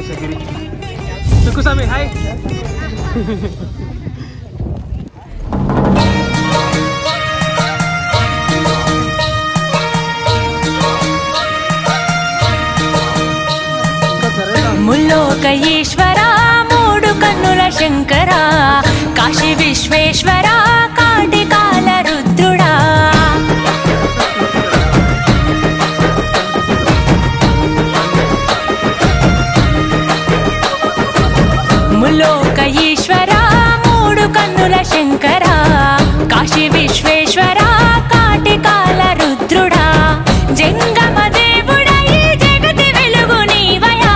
Sagiri. Suku Sami, hai. ముల్లోక ఈశ్వర మూడు కన్నుల శంకర కాశీ విశ్వేశ్వర కాటికాల రుద్రుడా ముల్లోక ఈశ్వర మూడు కన్నుల శంకర కాశీ విశ్వేశ్వర కాటికాల రుద్రుడా జంగమ దేవుడా ఈ జగతి వెలుగు నీవయా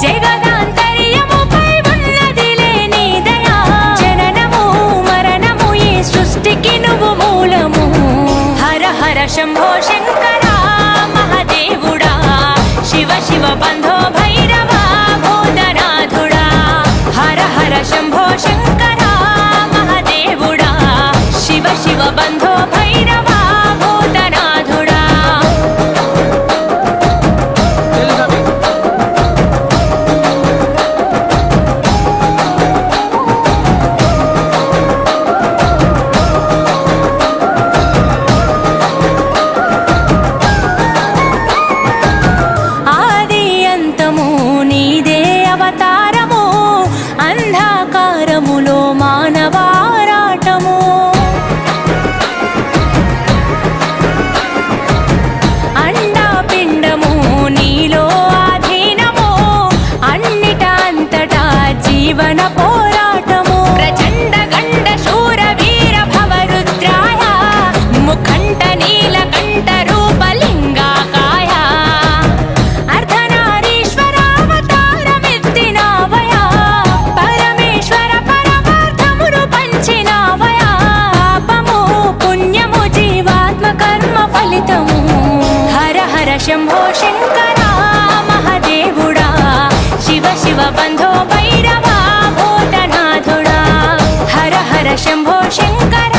జగదాంతర్యముపై ఉన్నదిలే నీ దయా జననము మరణము ఈ సృష్టికి నువ్వు మూలము హర హర శంభో శంకర మహాదేవుడా శివ శివ బంధో భైరవ భూతనాథుడా హర హర శంభో శంకర మహాదేవుడా శివ శివ బంధో భైరవ భూతనాథుడా ఆది అంతము నీదే అవతారము అంధకారములో మానవారాటము అండాపిండము నీలో ఆధీనము అన్నిట అంతటా జీవన పోరాటము ప్రచండ గండ శూర వీర భవరుద్రాయ ముఖంట నీలకంఠ రూపలింగాకాయ అర్ధనారీశ్వరావతారమెత్తినావయా పరమేశ్వర పరమార్థమును పంచినావయా పాపము పుణ్యము జీవాత్మ కర్మ ఫలితము హర హర శంభో శంకర మహాదేవుడా శివ శివ బంధో భైరవ భూతనాథుడా హర హర శంభో శంకర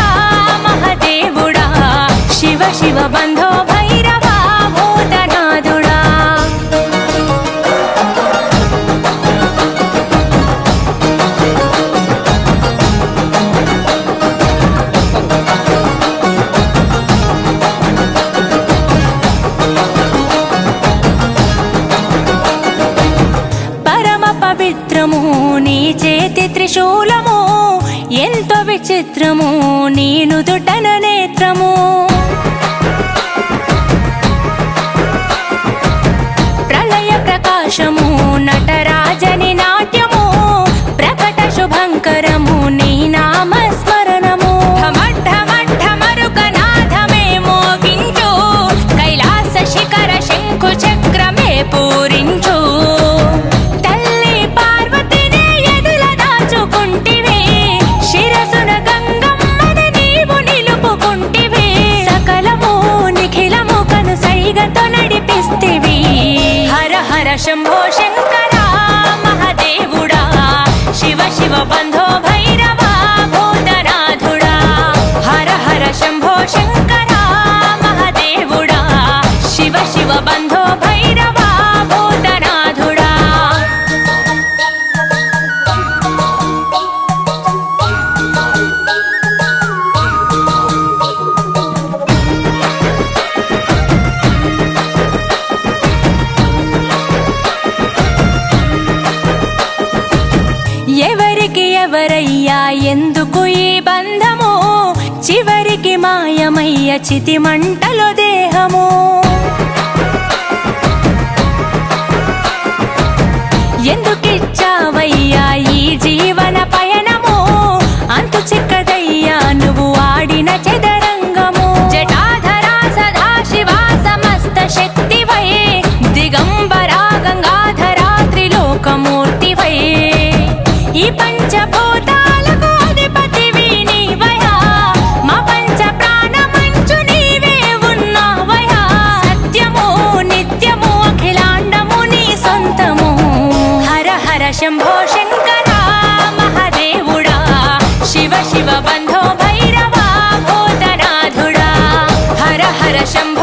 మహాదేవుడా శివ శివ బంధో భైరవ భూతనాథుడా పరమ పవిత్రము నీ చేతి త్రిశూలము ఎంతో విచిత్రము నీ నుదుటన నేత్రము ప్రళయ ప్రకాశము నటరాజని నాట్యము ప్రకట శుభంకరము నీ నామస్మరణము ఢమరుకనాథమే మోగించు కైలాస శిఖర శంఖు చక్రమే పూరించు తల్లి పార్వతినే ఎదుల దాచుకుంటివే శిరసున గంగమ్మని నీవు నిలుపుకుంటివే సకలము నిఖిలము కను సైగతో నడిపిస్తివి హర హర శంభో శంకర మహాదేవుడా శివ శివ బంధో భైరవ భూతనాథుడా హర హర శంభో శంకర మహాదేవుడా శివ శివ బంధో భైరవ భూతనాథుడా ఎవరికి ఎవరయ్యా ఎందుకు ఈ బంధము చివరికి మాయమయ్య చితి మంటలో దేహము ఎందుకిచ్చావయ్యా ఈ జీవన పయనము అంతు చిక్కదయ్యా నువ్వు ఆడిన చదరంగము జటాధరా సదా శివా సమస్త శక్తివై దిగంబరా గంగాధరా త్రిలోకమూర్తివై ఈ పంచభూతాలకు అధిపతివి నీవయా మా పంచ ప్రాణమంచు నీవే ఉన్నావయా సత్యము నిత్యము అఖిలాండము నీ సొంతము హర హర శంభో శంకర మహాదేవుడా శివ శివ బంధో భైరవ భూతనాథుడా హర హర శంభో